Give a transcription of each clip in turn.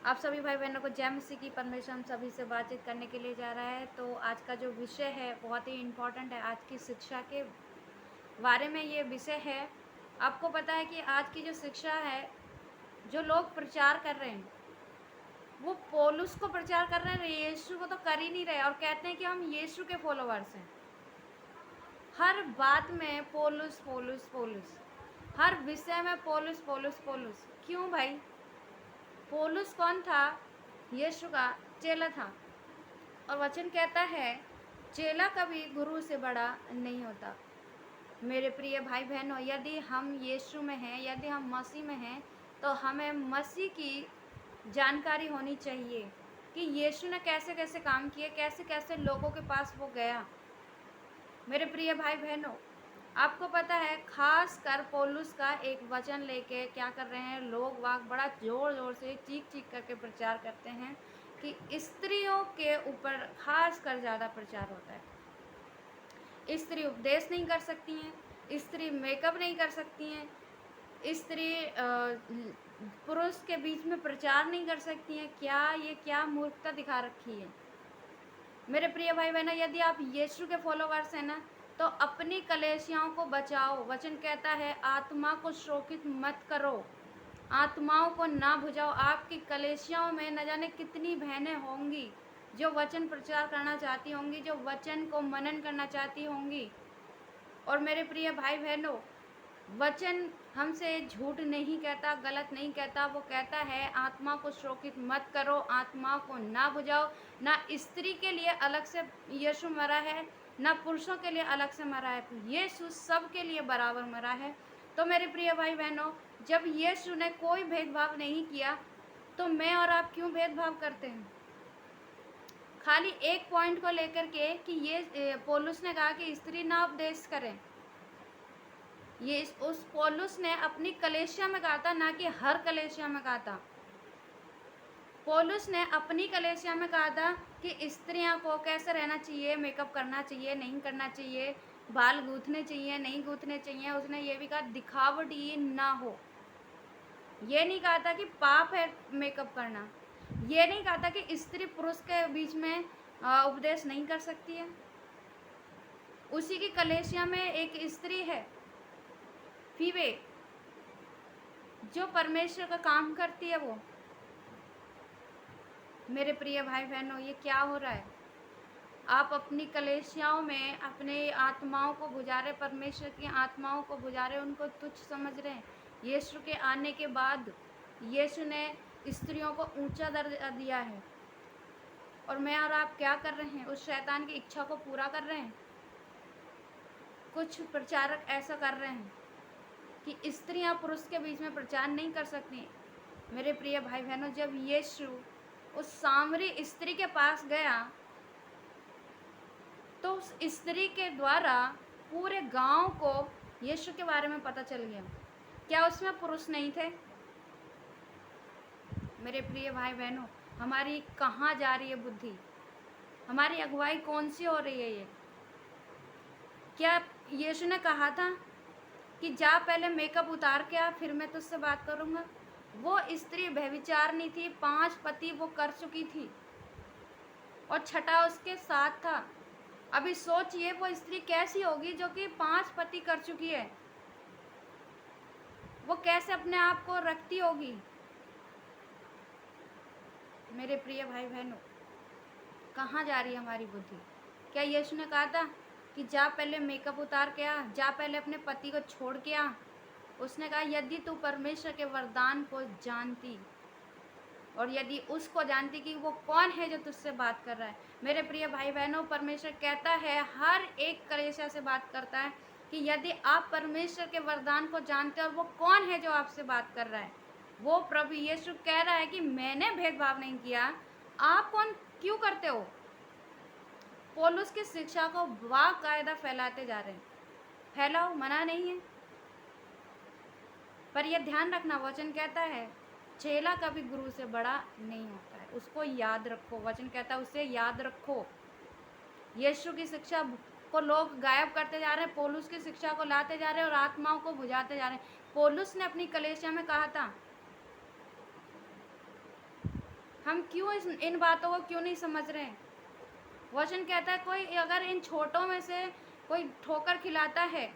आप सभी भाई बहनों को जय मसीह की। परमेश्वर हम सभी से बातचीत करने के लिए जा रहा है। तो आज का जो विषय है बहुत ही इम्पोर्टेंट है। आज की शिक्षा के बारे में ये विषय है। आपको पता है कि आज की जो शिक्षा है, जो लोग प्रचार कर रहे हैं, वो पौलुस को प्रचार कर रहे हैं, यीशु को तो कर ही नहीं रहे, और कहते हैं कि हम यीशु के फॉलोवर्स हैं। हर बात में पौलुस पौलुस पौलुस, हर विषय में पौलुस पौलुस पौलुस। क्यों भाई? पौलुस कौन था? यीशु का चेला था। और वचन कहता है चेला कभी गुरु से बड़ा नहीं होता। मेरे प्रिय भाई बहनों, यदि हम यीशु में हैं, यदि हम मसीह में हैं, तो हमें मसीह की जानकारी होनी चाहिए कि यीशु ने कैसे कैसे काम किए, कैसे कैसे लोगों के पास वो गया। मेरे प्रिय भाई बहनों, आपको पता है खास कर पौलुस का एक वचन लेके क्या कर रहे हैं लोग वाग, बड़ा जोर जोर से चीख चीख करके प्रचार करते हैं कि स्त्रियों के ऊपर खास कर ज़्यादा प्रचार होता है। स्त्री उपदेश नहीं कर सकती हैं, स्त्री मेकअप नहीं कर सकती हैं, स्त्री पुरुष के बीच में प्रचार नहीं कर सकती हैं। क्या मूर्खता दिखा रखी है। मेरे प्रिय भाई बहनों, यदि आप यीशु के फॉलोवर्स हैं ना, तो अपनी कलेशियाओं को बचाओ। वचन कहता है आत्मा को शोकित मत करो, आत्माओं को ना बुझाओ। आपकी कलेशियाओं में न जाने कितनी बहनें होंगी जो वचन प्रचार करना चाहती होंगी, जो वचन को मनन करना चाहती होंगी। और मेरे प्रिय भाई बहनों, वचन हमसे झूठ नहीं कहता, गलत नहीं कहता। वो कहता है आत्मा को शोकित मत करो, आत्मा को ना बुझाओ। ना स्त्री के लिए अलग से यीशु मरा है, ना पुरुषों के लिए अलग से मरा है। यीशु सब के लिए बराबर मरा है। तो मेरे प्रिय भाई बहनों, जब यीशु ने कोई भेदभाव नहीं किया, तो मैं और आप क्यों भेदभाव करते हैं? खाली एक पॉइंट को लेकर के कि ये पौलुस ने कहा कि स्त्री ना उपदेश करें। ये उस पौलुस ने अपनी कलेशिया में कहा था, ना कि हर कलेशिया में कहा था। पौलुस ने अपनी कलेशिया में कहा था कि स्त्रियां को कैसे रहना चाहिए, मेकअप करना चाहिए, नहीं करना चाहिए, बाल गूंथने चाहिए, नहीं गूंथने चाहिए। उसने ये भी कहा दिखावटी ना हो। ये नहीं कहा था कि पाप है मेकअप करना। ये नहीं कहा था कि स्त्री पुरुष के बीच में उपदेश नहीं कर सकती है। उसी की कलेशिया में एक स्त्री है, फीबे, जो परमेश्वर का काम करती है। वो मेरे प्रिय भाई बहनों, ये क्या हो रहा है? आप अपनी कलेशियाओं में अपने आत्माओं को बुझा रहे, परमेश्वर की आत्माओं को बुझा रहे, उनको तुच्छ समझ रहे हैं। यीशु के आने के बाद यीशु ने स्त्रियों को ऊंचा दर्जा दिया है, और मैं और आप क्या कर रहे हैं? उस शैतान की इच्छा को पूरा कर रहे हैं। कुछ प्रचारक ऐसा कर रहे हैं कि स्त्रियां पुरुष के बीच में प्रचार नहीं कर सकती। मेरे प्रिय भाई बहनों, जब यीशु उस सामरी स्त्री के पास गया, तो उस स्त्री के द्वारा पूरे गांव को यीशु के बारे में पता चल गया। क्या उसमें पुरुष नहीं थे? मेरे प्रिय भाई बहनों, हमारी कहाँ जा रही है बुद्धि? हमारी अगुवाई कौन सी हो रही है? ये क्या यीशु ने कहा था कि जा पहले मेकअप उतार के आ, फिर मैं तुझसे बात करूँगा? वो स्त्री व्यभिचारिणी थी, 5 पति वो कर चुकी थी, और छठा उसके साथ था। अभी सोचिए वो स्त्री कैसी होगी जो कि 5 पति कर चुकी है। वो कैसे अपने आप को रखती होगी? मेरे प्रिय भाई बहनों, कहाँ जा रही है हमारी बुद्धि? क्या यीशु ने कहा था कि जा पहले मेकअप उतार के आ, जा पहले अपने पति को छोड़ के आ? उसने कहा यदि तू परमेश्वर के वरदान को जानती, और यदि उसको जानती कि वो कौन है जो तुझसे बात कर रहा है। मेरे प्रिय भाई बहनों, परमेश्वर कहता है, हर एक कलीसिया से बात करता है कि यदि आप परमेश्वर के वरदान को जानते हो और वो कौन है जो आपसे बात कर रहा है, वो प्रभु यीशु कह रहा है कि मैंने भेदभाव नहीं किया, आप कौन क्यों करते हो? पौलुस की शिक्षा को बाकायदा फैलाते जा रहे हैं। फैलाओ, मना नहीं है, पर यह ध्यान रखना, वचन कहता है चेला कभी गुरु से बड़ा नहीं होता है। उसको याद रखो। वचन कहता है उसे याद रखो। यीशु की शिक्षा को लोग गायब करते जा रहे हैं, पौलुस की शिक्षा को लाते जा रहे हैं और आत्माओं को बुझाते जा रहे हैं। पौलुस ने अपनी कलीसिया में कहा था हम क्यों इन बातों को क्यों नहीं समझ रहे हैं? वचन कहता है कोई अगर इन छोटों में से कोई ठोकर खिलाता है,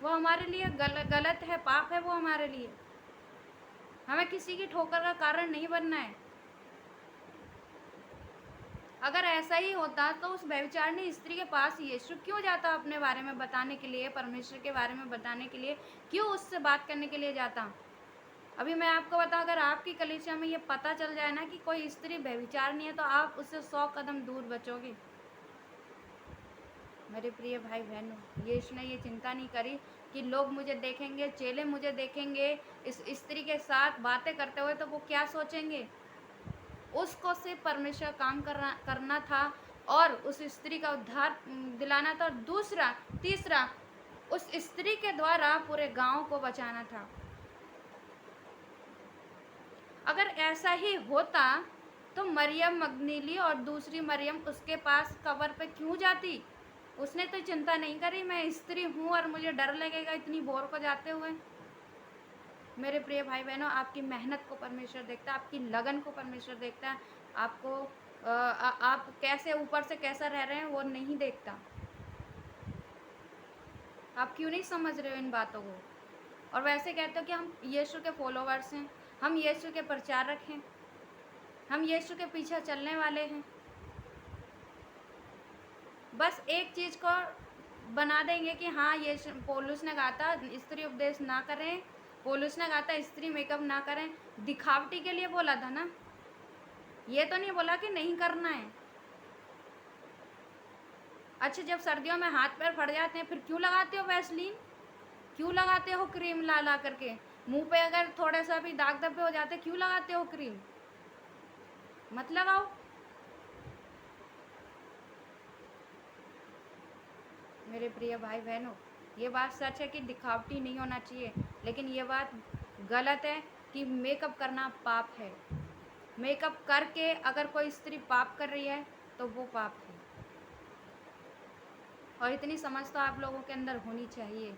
वो हमारे लिए गलत है, पाप है वो हमारे लिए। हमें किसी की ठोकर का कारण नहीं बनना है। अगर ऐसा ही होता तो उस व्यभिचारिणी स्त्री के पास यीशु क्यों जाता अपने बारे में बताने के लिए, परमेश्वर के बारे में बताने के लिए? क्यों उससे बात करने के लिए जाता? अभी मैं आपको बताऊं, अगर आपकी कलीसिया में ये पता चल जाए ना कि कोई स्त्री व्यभिचारिणी है, तो आप उससे 100 कदम दूर बचोगे। मेरे प्रिय भाई बहनों, यीशु ने ये चिंता नहीं करी कि लोग मुझे देखेंगे, चेले मुझे देखेंगे इस स्त्री के साथ बातें करते हुए, तो वो क्या सोचेंगे। उसको सिर्फ परमेश्वर काम करना था और उस स्त्री का उद्धार दिलाना था, और दूसरा तीसरा उस स्त्री के द्वारा पूरे गांव को बचाना था। अगर ऐसा ही होता तो मरियम मगदलीनी और दूसरी मरियम उसके पास कब्र पे क्यों जाती? उसने तो चिंता नहीं करी मैं स्त्री हूँ और मुझे डर लगेगा इतनी भोर को जाते हुए। मेरे प्रिय भाई बहनों, आपकी मेहनत को परमेश्वर देखता है, आपकी लगन को परमेश्वर देखता है। आपको आप कैसे ऊपर से कैसा रह रहे हैं वो नहीं देखता। आप क्यों नहीं समझ रहे हो इन बातों को? और वैसे कहते हो कि हम यीशु के फॉलोवर्स हैं, हम यीशु के प्रचारक हैं, हम यीशु के पीछे चलने वाले हैं। बस एक चीज़ को बना देंगे कि हाँ ये पौलुस ने कहा था स्त्री उपदेश ना करें, पौलुस ने कहा था स्त्री मेकअप ना करें। दिखावटी के लिए बोला था ना, ये तो नहीं बोला कि नहीं करना है। अच्छा, जब सर्दियों में हाथ पैर फट जाते हैं फिर क्यों लगाते हो वैसलीन? क्यों लगाते हो क्रीम ला ला करके? मुंह पे अगर थोड़ा सा भी दाग धब्बे हो जाते क्यों लगाते हो क्रीम? मत लगाओ। मेरे प्रिय भाई बहनों, ये बात सच है कि दिखावटी नहीं होना चाहिए, लेकिन ये बात गलत है कि मेकअप करना पाप है। मेकअप करके अगर कोई स्त्री पाप कर रही है तो वो पाप है। और इतनी समझ तो आप लोगों के अंदर होनी चाहिए।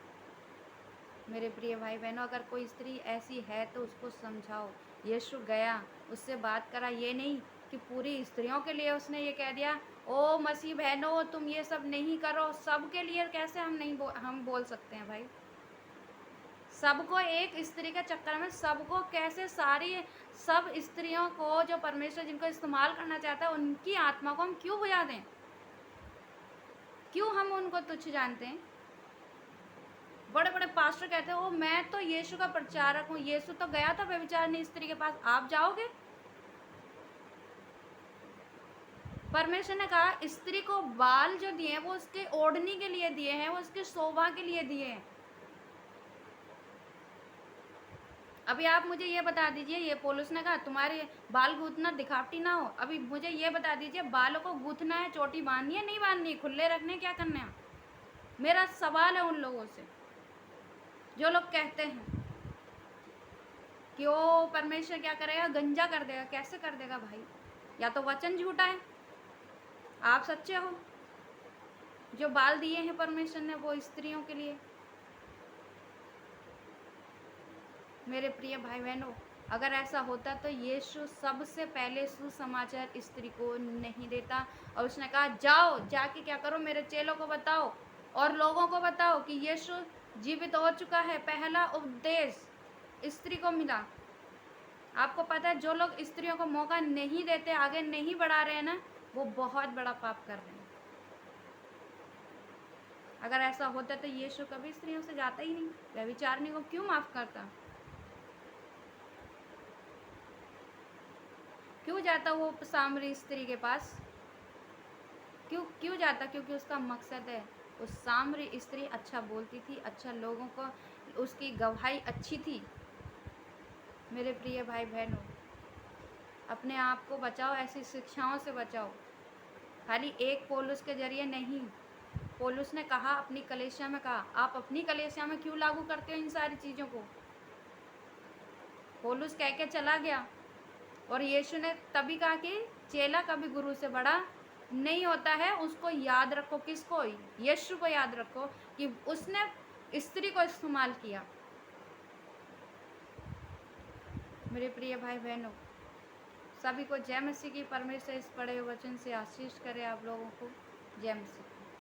मेरे प्रिय भाई बहनों, अगर कोई स्त्री ऐसी है तो उसको समझाओ। यीशु गया, उससे बात करा, ये नहीं कि पूरी स्त्रियों के लिए उसने ये कह दिया ओ मसीह बहनों तुम ये सब नहीं करो। सबके लिए कैसे हम बोल सकते हैं भाई? सबको एक स्त्री के चक्कर में सबको कैसे सब स्त्रियों को जो परमेश्वर जिनको इस्तेमाल करना चाहता है उनकी आत्मा को हम क्यों बुझा दें? क्यों हम उनको तुच्छ जानते हैं? बड़े बड़े पास्टर कहते हैं ओ मैं तो यीशु का प्रचारक हूँ, यीशु तो गया था व्यभिचारिणी स्त्री के पास, आप जाओगे? परमेश्वर ने कहा स्त्री को बाल जो दिए हैं वो उसके ओढ़नी के लिए दिए हैं, वो उसके शोभा के लिए दिए हैं। अभी आप मुझे ये बता दीजिए, ये पौलुस ने कहा तुम्हारे बाल गूंथना दिखावटी ना हो। अभी मुझे ये बता दीजिए, बालों को गूंथना है, चोटी बांधनी है नहीं बांधनी, खुले रखने, क्या करना है? मेरा सवाल है उन लोगों से जो लोग कहते हैं कि ओ परमेश्वर क्या करेगा, गंजा कर देगा। कैसे कर देगा भाई? या तो वचन झूठा है, आप सच्चे हो। जो बाल दिए हैं परमेश्वर ने वो स्त्रियों के लिए। मेरे प्रिय भाई बहनों, अगर ऐसा होता तो यीशु सबसे पहले सुसमाचार स्त्री को नहीं देता और उसने कहा जाओ जाके क्या करो, मेरे चेलों को बताओ और लोगों को बताओ कि यीशु जीवित हो चुका है। पहला उपदेश स्त्री को मिला। आपको पता है जो लोग स्त्रियों को मौका नहीं देते, आगे नहीं बढ़ा रहे हैं ना, वो बहुत बड़ा पाप कर रहे हैं। अगर ऐसा होता तो यीशु कभी स्त्रियों से जाता ही नहीं, व्यभिचारिणी को क्यों माफ करता? क्यों जाता वो सामरी स्त्री के पास? क्यों जाता? क्योंकि उसका मकसद है। उस सामरी स्त्री अच्छा बोलती थी, अच्छा लोगों को, उसकी गवाही अच्छी थी। मेरे प्रिय भाई बहनों, अपने आप को बचाओ, ऐसी शिक्षाओं से बचाओ। खाली एक पौलुस के जरिए नहीं। पौलुस ने कहा, अपनी कलीसिया में कहा, आप अपनी कलीसिया में क्यों लागू करते हो इन सारी चीज़ों को? पौलुस कह के चला गया और यीशु ने तभी कहा कि चेला कभी गुरु से बड़ा नहीं होता है। उसको याद रखो। किसको? यीशु को याद रखो कि उसने स्त्री को इस्तेमाल किया। मेरे प्रिय भाई बहनों, सभी को जय मसीह की। परमेश्वर इस पढ़े हुए वचन से आशीष करे आप लोगों को। जय मसीह।